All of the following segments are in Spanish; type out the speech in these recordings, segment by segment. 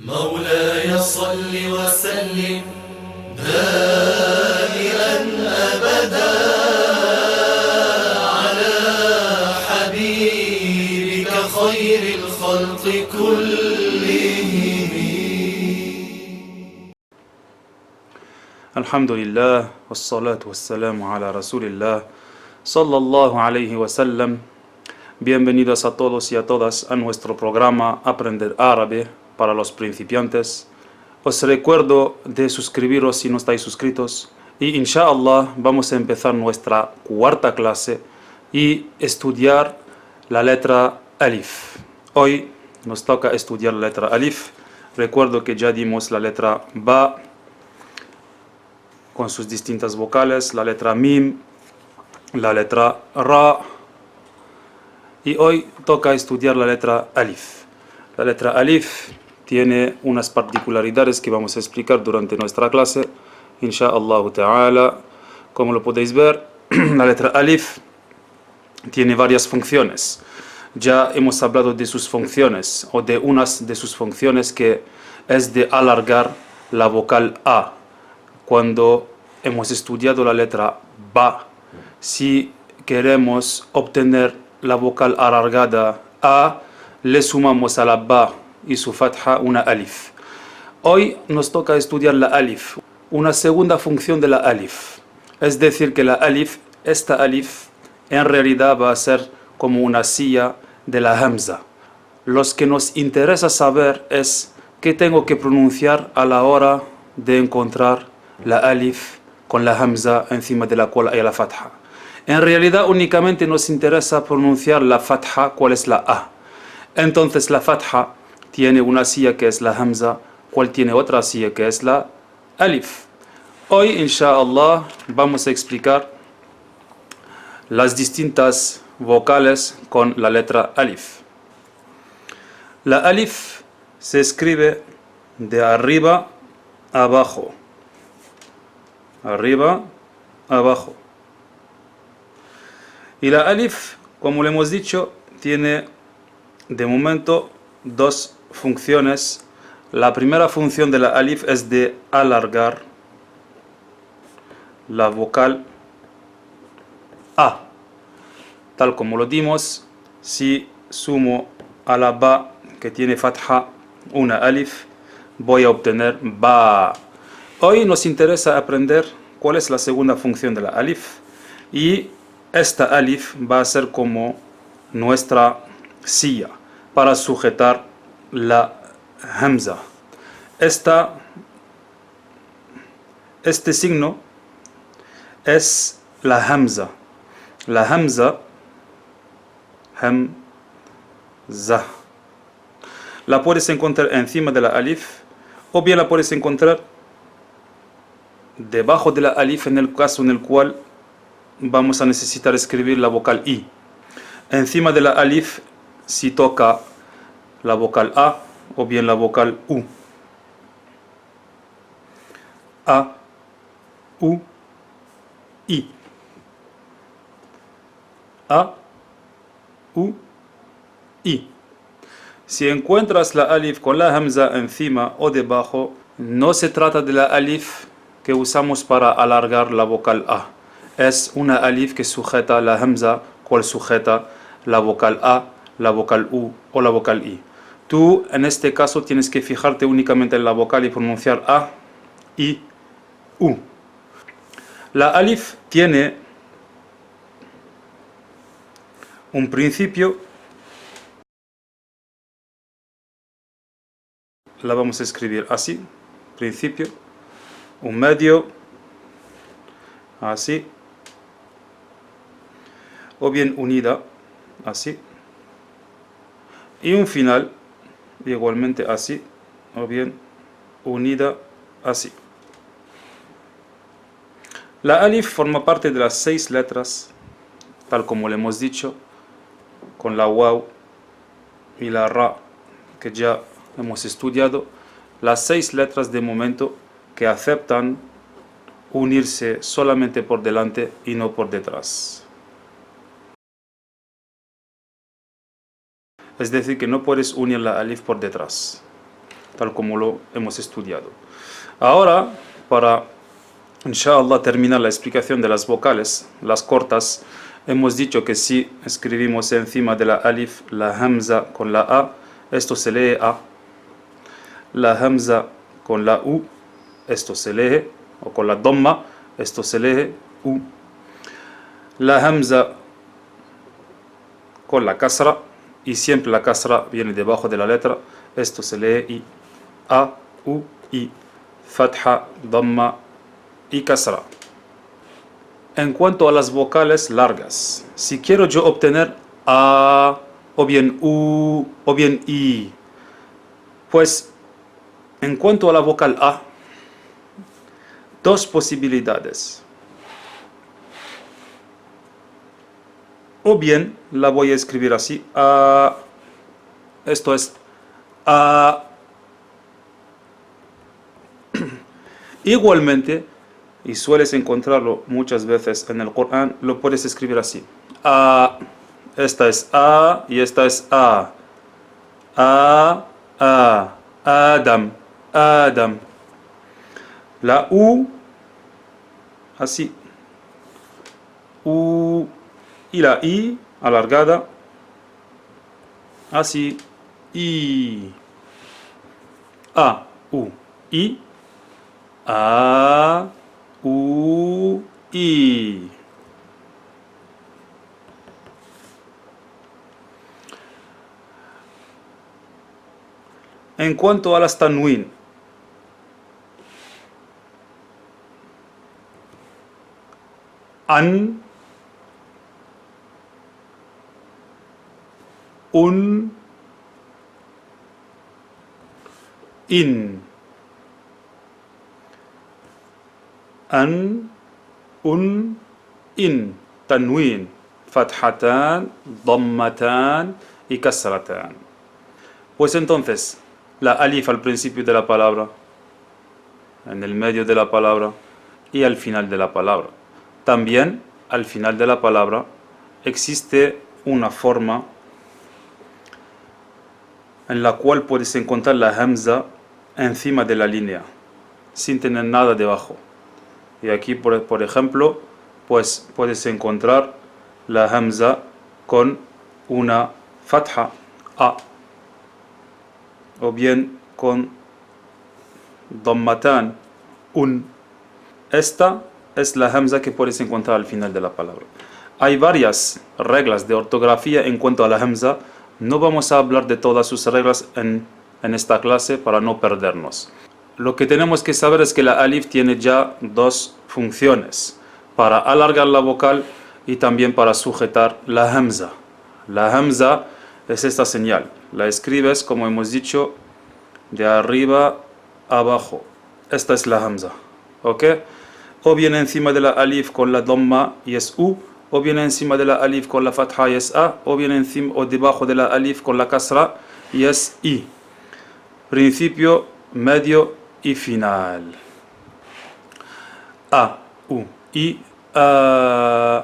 مولاي صل وسلم دائما أبدا على حبيبك خير الخلق كلهم. الحمد لله والصلاة والسلام على رسول الله sallallahu alayhi wa sallam. Bienvenidos a todos y a todas a nuestro programa Aprender Árabe para los principiantes. Os recuerdo de suscribiros si no estáis suscritos y inshallah vamos a empezar nuestra cuarta clase y estudiar la letra Alif. Hoy nos toca estudiar la letra Alif. Recuerdo que ya dimos la letra Ba con sus distintas vocales, la letra Mim, la letra Ra, y hoy toca estudiar la letra Alif. La letra Alif tiene unas particularidades que vamos a explicar durante nuestra clase, inshallah ta'ala. Como lo podéis ver, la letra Alif tiene varias funciones. Ya hemos hablado de sus funciones, o de unas de sus funciones, que es de alargar la vocal A. Cuando hemos estudiado la letra Ba, si queremos obtener la vocal alargada A, le sumamos a la Ba y su fatha una Alif. Hoy nos toca estudiar la Alif, una segunda función de la Alif. Es decir, que la Alif, esta Alif, en realidad va a ser como una silla de la Hamza. Lo que nos interesa saber es qué tengo que pronunciar a la hora de encontrar la Alif con la Hamza encima de la cual hay la fatha. En realidad únicamente nos interesa pronunciar la fatha, cuál es la A. Entonces la fatha tiene una silla que es la Hamza, cuál tiene otra silla que es la Alif. Hoy inshallah vamos a explicar las distintas vocales con la letra Alif. La Alif se escribe de arriba a abajo. Arriba, abajo. Y la Alif, como le hemos dicho, tiene de momento dos funciones. La primera función de la Alif es de alargar la vocal A. Tal como lo dimos, si sumo a la Ba, que tiene fatha, una Alif, voy a obtener Ba. Hoy nos interesa aprender cuál es la segunda función de la Alif. Y esta Alif va a ser como nuestra silla para sujetar la Hamza. Este signo es la Hamza. La Hamza, Hamza, la puedes encontrar encima de la Alif o bien la puedes encontrar debajo de la Alif en el caso en el cual vamos a necesitar escribir la vocal I. Encima de la Alif si toca la vocal A o bien la vocal U. A, U, I. A, U, I. Si encuentras la Alif con la Hamza encima o debajo, no se trata de la Alif que usamos para alargar la vocal A. Es una Alif que sujeta la Hamza, cual sujeta la vocal A, la vocal U o la vocal I. Tú en este caso tienes que fijarte únicamente en la vocal y pronunciar A, I, U. La Alif tiene un principio, la vamos a escribir así, principio, un medio, así, o bien unida, así, y un final, igualmente así, o bien unida, así. La Alif forma parte de las 6 letras, tal como le hemos dicho, con la Waw y la Ra, que ya hemos estudiado, las 6 letras de momento que aceptan unirse solamente por delante y no por detrás. Es decir, que no puedes unir la Alif por detrás. tal como lo hemos estudiado. Ahora, para, inshallah, terminar la explicación de las vocales, las cortas, hemos dicho que si escribimos encima de la alif la hamza con la a, esto se lee a. La hamza con la u, esto se lee, o con la dhamma, esto se lee u. La hamza con la kasra, y siempre la kasra viene debajo de la letra, esto se lee i. A, u, i. Fatha, dhamma y kasra. En cuanto a las vocales largas, si quiero yo obtener a, o bien u, o bien i, pues en cuanto a la vocal a, dos posibilidades. O bien la voy a escribir así, a, esto es a. Igualmente, y sueles encontrarlo muchas veces en el Corán, lo puedes escribir así. A, esta es a y esta es a. A, Adam, Adam. La u, así. U, y la i alargada, así. I. A, u, i. A, u, i. En cuanto a las tanwin, an, un, in. An, un, in. Tanwin. Fathatan, dhammatan y kasratan. Pues entonces, la alif al principio de la palabra, en el medio de la palabra y al final de la palabra. También al final de la palabra existe una forma en la cual puedes encontrar la hamza encima de la línea, sin tener nada debajo. Y aquí, por ejemplo, pues puedes encontrar la hamza con una fatha, a, o bien con dhammatan, un. Esta es la hamza que puedes encontrar al final de la palabra. Hay varias reglas de ortografía en cuanto a la hamza. No vamos a hablar de todas sus reglas en esta clase para no perdernos. Lo que tenemos que saber es que la alif tiene ya dos funciones: para alargar la vocal y también para sujetar la hamza. La hamza es esta señal. La escribes, como hemos dicho, de arriba a abajo. Esta es la hamza. ¿Ok? O bien encima de la alif con la dhamma y es u, o bien encima de la alif con la fatha y es a, o bien encima o debajo de la alif con la kasra y es i. Principio, medio y final. A, u, i, a,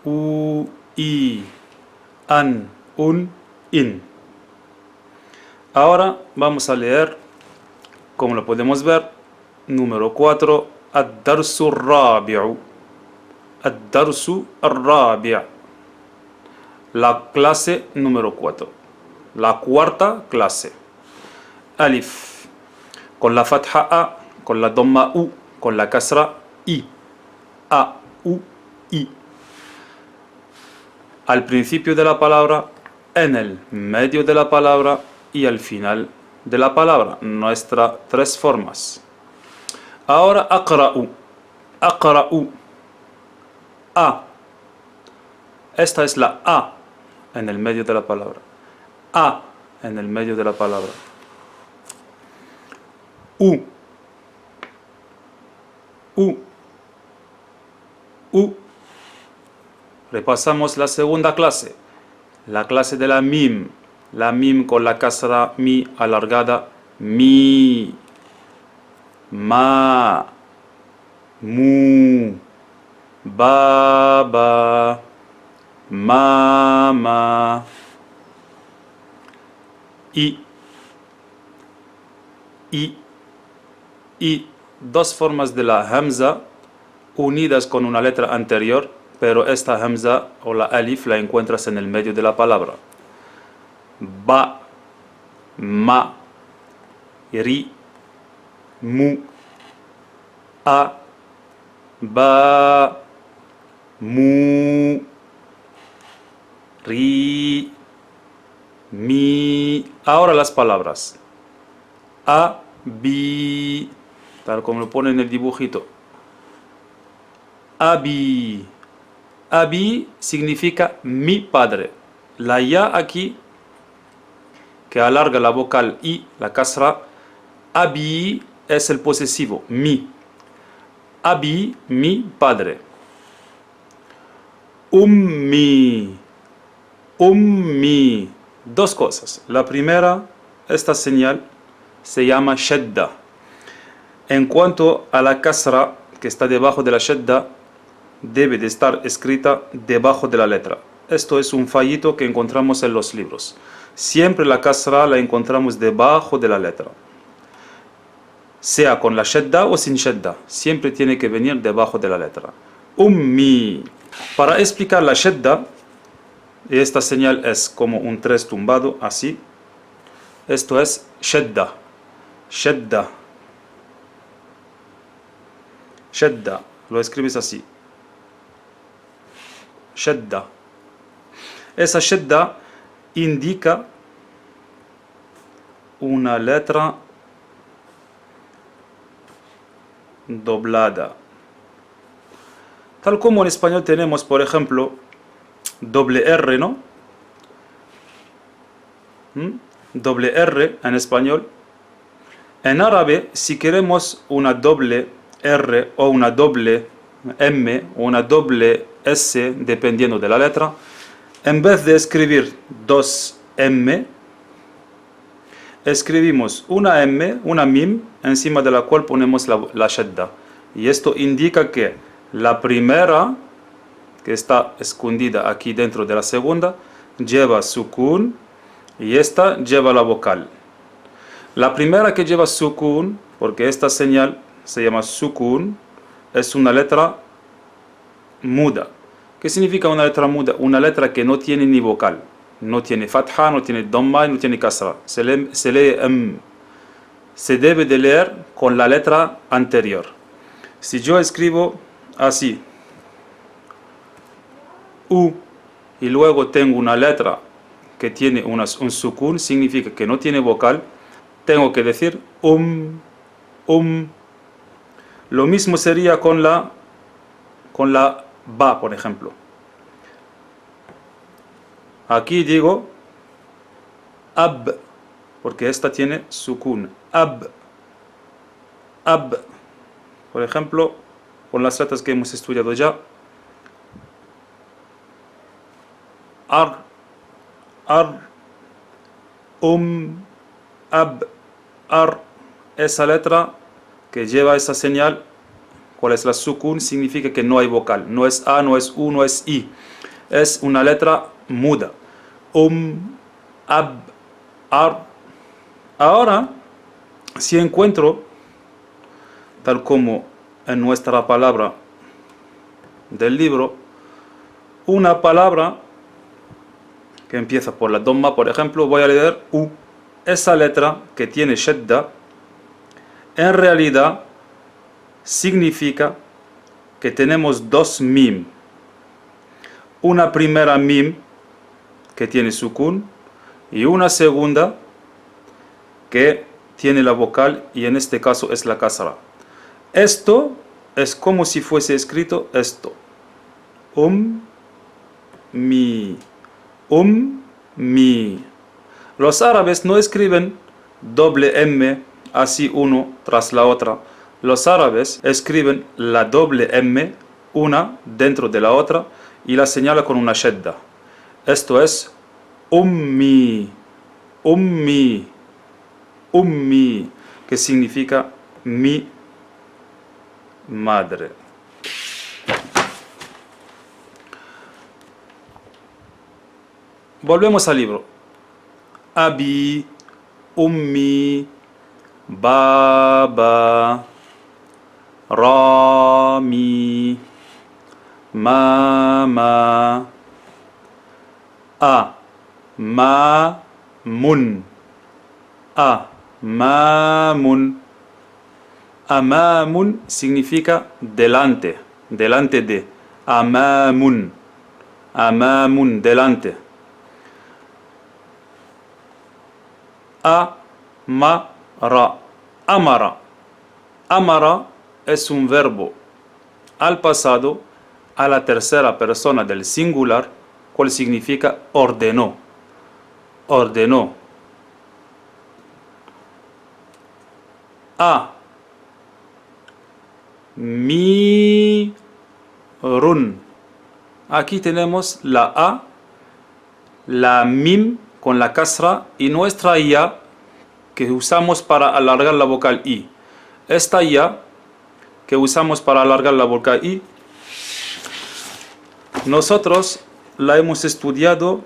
u, i, an, un, in. Ahora vamos a leer, como lo podemos ver, número 4, ad-darsu ar-rabi'u. Ad-darsu ar-rabi'. La clase número 4. La cuarta clase. Alif. Con la fatha a, con la dhamma u, con la kasra i. A, u, i. Al principio de la palabra, en el medio de la palabra y al final de la palabra. Nuestras tres formas. Ahora aqra'u. Aqra'u. A. Esta es la A en el medio de la palabra. A en el medio de la palabra. U. U. U. Repasamos la segunda clase. La clase de la mim. La mim con la kasra mi alargada. Mi. Ma. Mu. Baba. Mama. I. y dos formas de la hamza unidas con una letra anterior, pero esta hamza o la alif la encuentras en el medio de la palabra. Ba, ma, ri, mu, a, ba, mu, ri, mi. Ahora las palabras. A, bi, tal como lo pone en el dibujito. Abi. Abi significa mi padre. La ya aquí, que alarga la vocal i, la kasra, abi es el posesivo, mi. Abi, mi padre. Ummi. Ummi. Dos cosas. La primera, esta señal se llama shadda. En cuanto a la kasra que está debajo de la shadda, debe de estar escrita debajo de la letra. Esto es un fallito que encontramos en los libros. Siempre la kasra la encontramos debajo de la letra. Sea con la shadda o sin shadda, siempre tiene que venir debajo de la letra. Ummi. Para explicar la shadda, esta señal es como un 3 tumbado, así. Esto es shadda. Shadda. Shadda. Lo escribes así. Shadda. Esa shadda indica una letra doblada. Tal como en español tenemos, por ejemplo, doble R, ¿no? Doble R en español. En árabe, si queremos una doble R o una doble M o una doble S, dependiendo de la letra, en vez de escribir dos M, escribimos una M, una mim, encima de la cual ponemos la shadda. Y esto indica que la primera, que está escondida aquí dentro de la segunda, lleva sukun y esta lleva la vocal. La primera que lleva sukun, porque esta señal se llama sukun, es una letra muda. ¿Qué significa una letra muda? Una letra que no tiene ni vocal. No tiene fatha, no tiene dhamma y no tiene kasra. Se lee m. Se debe de leer con la letra anterior. Si yo escribo así, u, y luego tengo una letra que tiene un sukun, significa que no tiene vocal, tengo que decir Lo mismo sería con la ba, por ejemplo. Aquí digo ab, porque esta tiene sukun. Ab. Por ejemplo, con las letras que hemos estudiado ya. Ar, ab, ar. Esa letra que lleva esa señal, ¿cuál es la sukun? Significa que no hay vocal. No es a, no es u, no es i. Es una letra muda. Ab, ar. Ahora, si encuentro, tal como en nuestra palabra del libro, una palabra que empieza por la dhamma, por ejemplo, voy a leer u. Esa letra que tiene shadda, en realidad significa que tenemos dos mim. Una primera mim que tiene sukun y una segunda que tiene la vocal, y en este caso es la kasra. Esto es como si fuese escrito esto. Mi. Los árabes no escriben doble M así uno tras la otra. Los árabes escriben la doble M una dentro de la otra y la señala con una shadda. Esto es ummi, que significa mi madre. Volvemos al libro. Abi, ummi, baba, rami, mama, amamun, amamun. Amamun significa delante, delante de. Amamun, amamun, delante. Amara, amara. Amara es un verbo al pasado a la tercera persona del singular, cual significa ordenó, ordenó. Mirun. Aquí tenemos la A, la mim con la kasra y nuestra ya que usamos para alargar la vocal I. Esta ya que usamos para alargar la vocal I, nosotros la hemos estudiado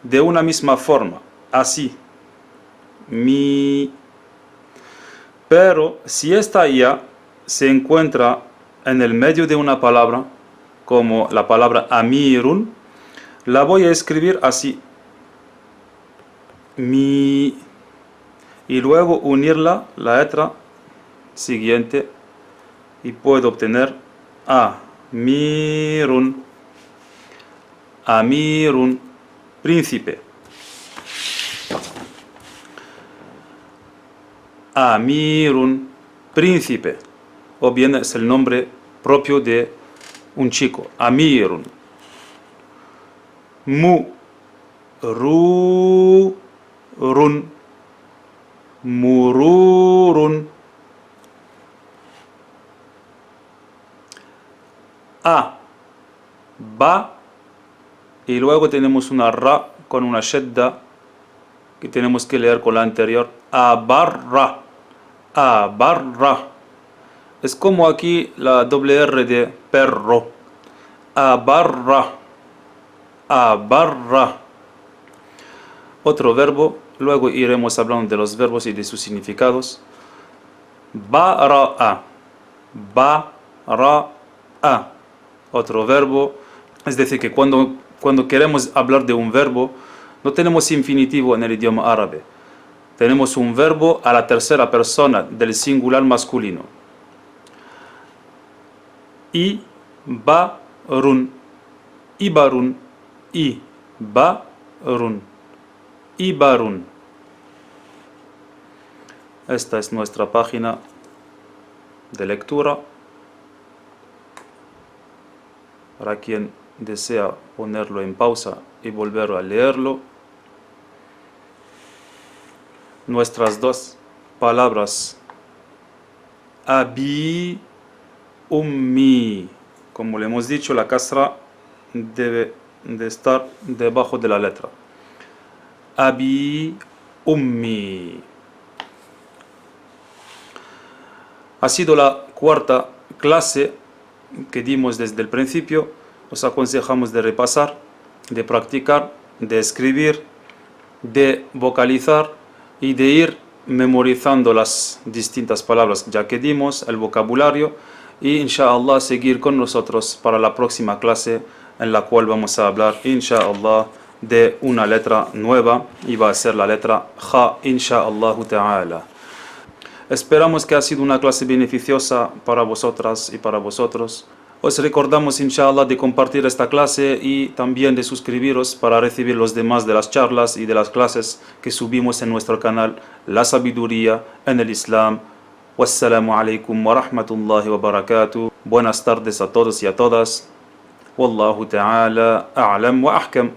de una misma forma, así. Mi. Pero si esta ya se encuentra en el medio de una palabra, como la palabra amirun, la voy a escribir así. Mi. Y luego unirla la letra siguiente y puedo obtener amirun. Amirun, príncipe. Amirun, príncipe, o bien es el nombre propio de un chico, Amirun. Mururun, mururun. Ba, y luego tenemos una ra con una shedda que tenemos que leer con la anterior. Abarra, abarra. Es como aquí la doble R de perro. Abarra, abarra. Otro verbo, luego iremos hablando de los verbos y de sus significados. Bara'a, bara'a. Otro verbo, es decir, que cuando queremos hablar de un verbo, no tenemos infinitivo en el idioma árabe. Tenemos un verbo a la tercera persona del singular masculino. Ibarun, ibarun, ibarun, ibarun. Esta es nuestra página de lectura. Para quien desea ponerlo en pausa y volver a leerlo. Nuestras dos palabras. Abi, ummi. Como le hemos dicho, la kasra debe de estar debajo de la letra. Abi, ummi. Ha sido la cuarta clase que dimos desde el principio. Os aconsejamos de repasar, de practicar, de escribir, de vocalizar y de ir memorizando las distintas palabras ya que dimos, el vocabulario, y inshallah seguir con nosotros para la próxima clase en la cual vamos a hablar inshallah de una letra nueva y va a ser la letra Ja, inshallah ta'ala. Esperamos que ha sido una clase beneficiosa para vosotras y para vosotros. Os recordamos inshallah de compartir esta clase y también de suscribiros para recibir los demás de las charlas y de las clases que subimos en nuestro canal La Sabiduría en el Islam. Wassalamu alaikum wa rahmatullahi wa barakatuh. Buenas tardes a todos y a todas. Wallahu ta'ala a'lam wa ahkam.